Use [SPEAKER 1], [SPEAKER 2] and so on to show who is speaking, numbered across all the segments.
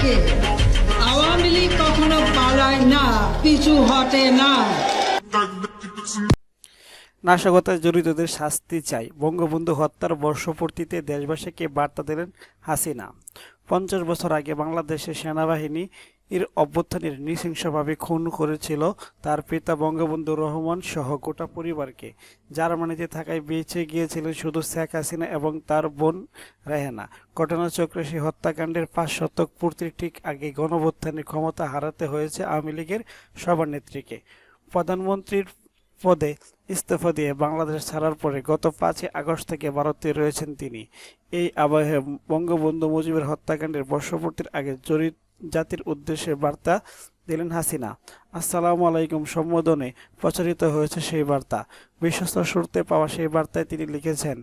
[SPEAKER 1] থাকে। আওয়ামী লীগ কখনো পালায় না, পিছু হটে না।
[SPEAKER 2] নাশকতায় জড়িতদের শাস্তি চাই, বঙ্গবন্ধু হত্যার বর্ষপূর্তিতে দেশবাসীকে বার্তা দিলেন হাসিনা। 50 বছর আগে বাংলাদেশের সেনাবাহিনী এর অভ্যুত্থানের নৃশংসভাবে খুন করেছিল তার পিতা বঙ্গবন্ধু রহমান সহ গোটা পরিবারকে। জার্মানিতে থাকায় বেঁচে গিয়েছিলেন শুধু শেখ হাসিনা এবং তার বোন রেহেনা। ঘটনাচক্রে সেই হত্যাকাণ্ডের 5 শতক পূর্তির ঠিক আগে গণঅভ্যুত্থানের ক্ষমতা হারাতে হয়েছে আওয়ামী লীগের সভানেত্রীকে। প্রধানমন্ত্রীর পদে ইস্তফা দিয়ে বাংলাদেশ ছাড়ার পরে গত 5 আগস্ট থেকে ভারতে রয়েছেন তিনি। এই আবহে বঙ্গবন্ধু মুজিবের হত্যাকাণ্ডের বর্ষপূর্তির আগে জাতির উদ্দেশ্যে বার্তা দিলেন হাসিনা। আসসালামু আলাইকুম সম্বোধনে প্রচারিত হয়েছে সেই বার্তা। বিশ্বস্ত সূত্রে পাওয়া সেই বার্তায় তিনি লিখেছেন,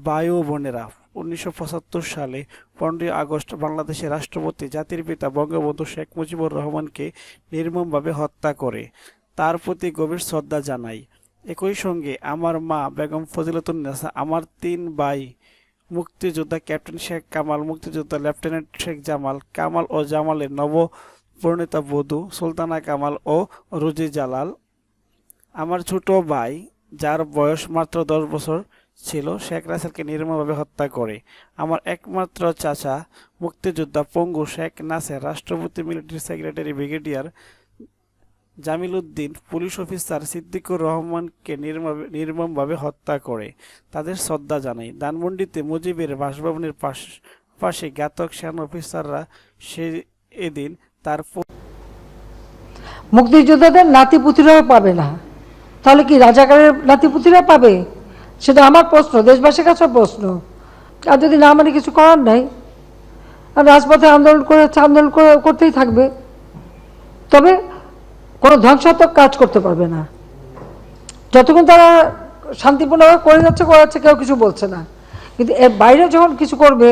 [SPEAKER 2] ভাই ও বোনেরা, 1975 সালে 15 আগস্ট বাংলাদেশের রাষ্ট্রপতি জাতির পিতা বঙ্গবন্ধু শেখ মুজিবুর রহমানকে নির্মমভাবে হত্যা করে। তার প্রতি গভীর শ্রদ্ধা জানাই। একই সঙ্গে আমার মা বেগম ফজিলাতুন্নেছা, আমার 3 ভাই মুক্তিযোদ্ধা ক্যাপ্টেন শেখ কামাল, মুক্তিযোদ্ধা লেফটেন্যান্ট শেখ জামাল কামাল ও জামালের নবপরিণীতা বধূ সুলতানা কামাল ও রুজি জালাল, আমার ছোট ভাই যার বয়স মাত্র 10 বছর ছিল শেখ রাসেলকে নির্মমভাবে হত্যা করে, আমার একমাত্র চাচা মুক্তিযোদ্ধা পঙ্গু শেখ নাসের, রাষ্ট্রপতি military secretary brigadier Jamil Uddin, police officer Siddiqur রহমানকে নির্মমভাবে হত্যা করে। তাদের শ্রদ্ধা জানাই। ধানমন্ডিতে মুজিবের বাসভবনের পাশে ঘাতক সেনা অফিসাররা এদিন তার
[SPEAKER 3] মুক্তিযোদ্ধাদের নাতিপুতিরাও পাবে না, তাহলে কি রাজাকারের নাতিপুতিরা পাবে? সেটা আমার প্রশ্ন, দেশবাসীর কাছে প্রশ্ন। আর যদি না মানে কিছু করার নাই, আর রাজপথে আন্দোলন করতেই থাকবে, তবে কোনো ধ্বংসাত্মক কাজ করতে পারবে না। যতক্ষণ তারা শান্তিপূর্ণভাবে করাচ্ছে কেউ কিছু বলছে না, কিন্তু এর বাইরে যখন কিছু করবে,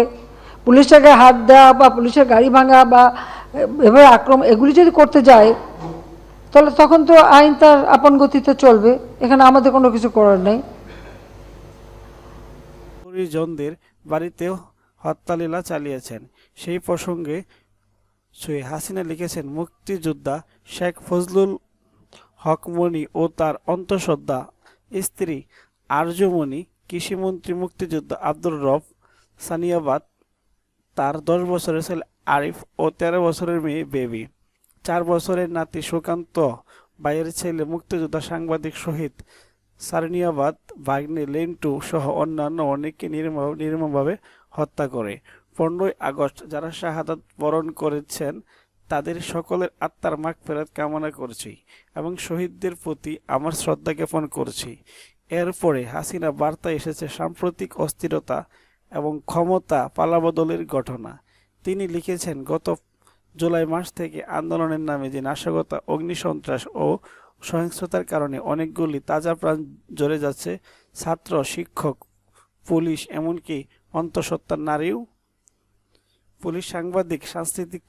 [SPEAKER 3] পুলিশের গায়ে হাত দেওয়া বা পুলিশের গাড়ি ভাঙা বা এভাবে আক্রমণ, এগুলি যদি করতে যায়, তাহলে তখন তো আইন তার আপন গতিতে চলবে। এখানে আমাদের কোনো কিছু করার নেই।
[SPEAKER 2] পরিজনদের বাড়িতেও হত্যালীলা চালিয়েছেন। সেই প্রসঙ্গে হাসিনা লিখেছেন, মুক্তিযোদ্ধা শেখ ফজলুল হক মনি ও তার অন্তঃসত্ত্বা স্ত্রী আরজুমনি, কৃষিমন্ত্রী মুক্তিযোদ্ধা আব্দুর রব সানিয়াবাদ, তার 10 বছরের ছেলে আরিফ ও 13 বছরের মেয়ে বেবি, 4 বছরের নাতি সুকান্ত, ভাইয়ের ছেলে মুক্তিযোদ্ধা সাংবাদিক শহীদ সারনিয়াবাদ, ভাগ্নে লেন্টু সহ অন্যান্য অনেককে নির্মমভাবে হত্যা করে। 15 আগস্ট যারা শাহাদাত বরণ করেছেন তাদের সকলের আত্মার মাগফিরাত কামনা করছি এবং শহীদদের প্রতি আমার শ্রদ্ধা জ্ঞাপন করছি। এরপরে হাসিনা বার্তা এসেছে সাম্প্রতিক অস্থিরতা এবং ক্ষমতা পালাবদলের ঘটনা। তিনি লিখেছেন, গত জুলাই মাস থেকে আন্দোলনের নামে যে নাশকতা, অগ্নিসন্ত্রাস ও সহিংসতার কারণে অনেকগুলি তাজা প্রাণ ঝরে যাচ্ছে, ছাত্র, শিক্ষক, পুলিশ, এমনকি অন্তঃসত্ত্বা নারীও, পুলিশ, সাংবাদিক, সাংস্কৃতিক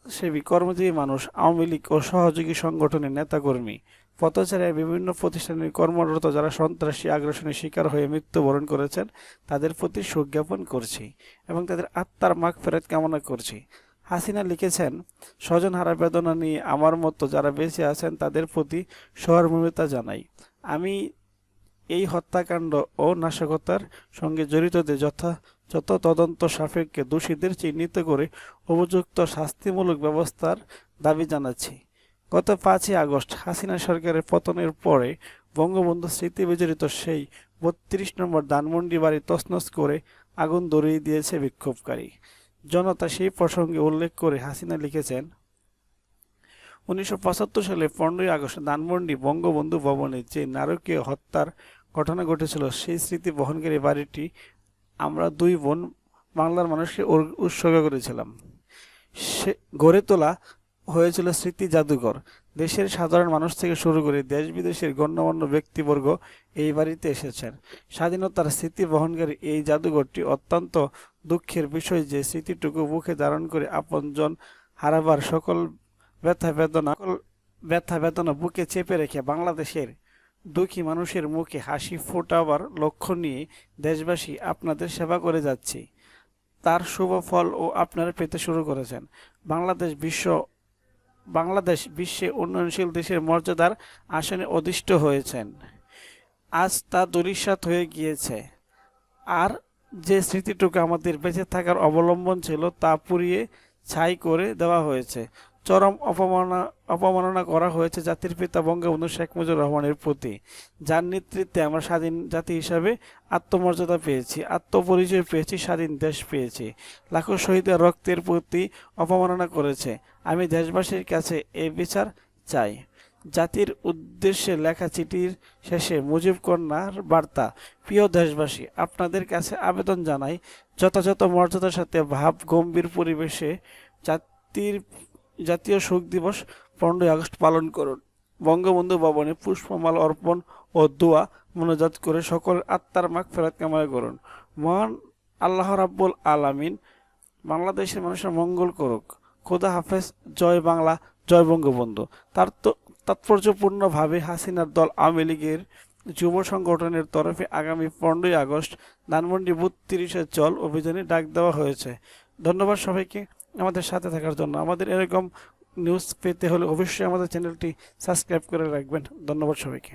[SPEAKER 2] সেবী, কর্মজীবী মানুষ, আওয়ামী লীগ ও সহযোগী সংগঠনের নেতাকর্মী, পথচারী, বিভিন্ন প্রতিষ্ঠানে কর্মরত যারা সন্ত্রাসী আগ্রাসনের শিকার হয়ে মৃত্যুবরণ করেছেন তাদের প্রতি শোক জ্ঞাপন করছি এবং তাদের আত্মার মাগফিরাত কামনা করছি। হাসিনা লিখেছেন, স্বজনহারা বেদনা নিয়ে আমার মতো যারা বেঁচে আছেন তাদের প্রতি সহমর্মিতা জানাই। আমি এই হত্যাকাণ্ড ও নাশকতার সঙ্গে জড়িতদের যথাযথ তদন্ত সাপেক্ষে দোষীদের চিহ্নিত করে উপযুক্ত শাস্তিমূলক ব্যবস্থার দাবি জানাচ্ছি। গত 5 আগস্ট হাসিনা সরকারের পতনের পরে বঙ্গবন্ধু স্মৃতি বিজড়িত সেই 32 নম্বর ধানমন্ডি বাড়ি তছনছ করে আগুন ধরিয়ে দিয়েছে বিক্ষোভকারী জনতা। সেই প্রসঙ্গে উল্লেখ করে হাসিনা লিখেছেন, 1975 সালে 15 আগস্ট ধানমন্ডি বঙ্গবন্ধু ভবনে যে নারকীয় হত্যার ঘটনা ঘটেছিল সেই স্মৃতি বহনকারী বাড়িটি আমরা 2 বোন বাংলার মানুষকে উৎসর্গ করেছিলাম। সে গড়ে তোলা হয়েছিল স্মৃতি জাদুঘর। দেশের সাধারণ মানুষ থেকে শুরু করে দেশ বিদেশের গণ্যমান্য ব্যক্তিবর্গ এই বাড়িতে এসেছেন। স্বাধীনতার স্মৃতি বহনকারী এই জাদুঘরটি অত্যন্ত দুঃখের বিষয় যে স্মৃতিটুকু মুখে ধারণ করে আপনজন হারাবার সকল ব্যথা বেদনা বুকে চেপে রেখে বাংলাদেশের দুঃখী মানুষের মুখে হাসি ফোটাবার লক্ষ্য নিয়ে দেশবাসী আপনাদের সেবা করে যাচ্ছি। তার শুভ ফল ও আপনারা পেতে শুরু করেছেন। বাংলাদেশ বিশ্বে উন্নয়নশীল দেশের মর্যাদার আসনে অধিষ্ঠিত হয়েছেন। আজ তা ধূলিসাৎ হয়ে গিয়েছে। আর যে স্মৃতিটুকু আমাদের বেঁচে থাকার অবলম্বন ছিল তা পুড়িয়ে ছাই করে দেওয়া হয়েছে। চরম অপমাননা করা হয়েছে জাতির পিতা বঙ্গবন্ধু শেখ মুজিবুর রহমানের প্রতি, যার নেতৃত্বে আমরা স্বাধীন জাতি হিসাবে আত্মমর্যাদা পেয়েছি, আত্মপরিচয় পেয়েছি, স্বাধীন দেশ পেয়েছি। লাখো শহীদের রক্তের প্রতি অপমাননা করেছে। আমি দেশবাসীর কাছে এই বিচার চাই। জাতির উদ্দেশ্যে লেখা চিঠির শেষে মুজিব কন্যার বার্তা: প্রিয় দেশবাসী, আপনাদের কাছে আবেদন জানাই, যথাযথ মর্যাদার সাথে ভাব গম্ভীর পরিবেশে জাতীয় শোক দিবস 15ই আগস্ট পালন করুন। বঙ্গবন্ধু ভবনে পুষ্পমালা অর্পণ ও দোয়া মোনাজাত করে সকলের আত্মার মাগফিরাত কামনা করুন। মহান আল্লাহ রাব্বুল আলামিন বাংলাদেশের মানুষের মঙ্গল করুক। খোদা হাফেজ। জয় বাংলা, জয় বঙ্গবন্ধু। তাৎপর্যপূর্ণভাবে হাসিনার দল আওয়ামী লীগের যুব সংগঠনের তরফে আগামী 15ই আগস্ট ধানমন্ডি বুথ 30-এ চল অভিযানে ডাক দেওয়া হয়েছে। ধন্যবাদ সবাইকে আমাদের সাথে থাকার জন্য। আমাদের এরকম নিউজ পেতে হলে অবশ্যই আমাদের চ্যানেলটি সাবস্ক্রাইব করে রাখবেন। ধন্যবাদ সবাইকে।